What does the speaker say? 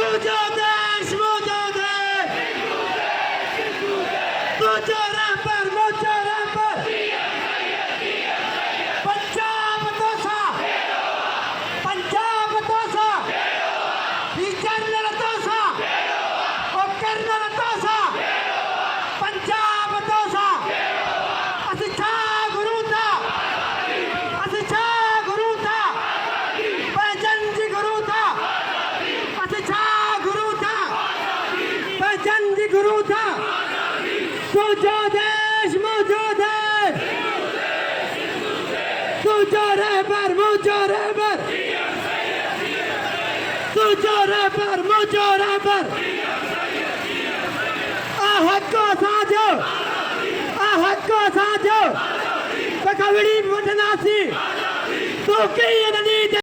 तुझो देश मुझो देश, तुझो रैपर मुझो रैपर, पंजाब तोसा, पंजाब तोसा, कर्नल तोसा, ओ कर्नल तोसा, पंजाब तोसा, असि छा गुरु था, असि छा गुरु था, भजन जी गुरु था, असि छा गुरु था, भजन जी गुरु था, तुझो देश मुझो देश, तुझो रहबर मुझो रहबर, तुझो रहबर मुझो रहबर, हक्को साजो, हक्को साजो, बकवड़ी वटनासी, तो कई नदी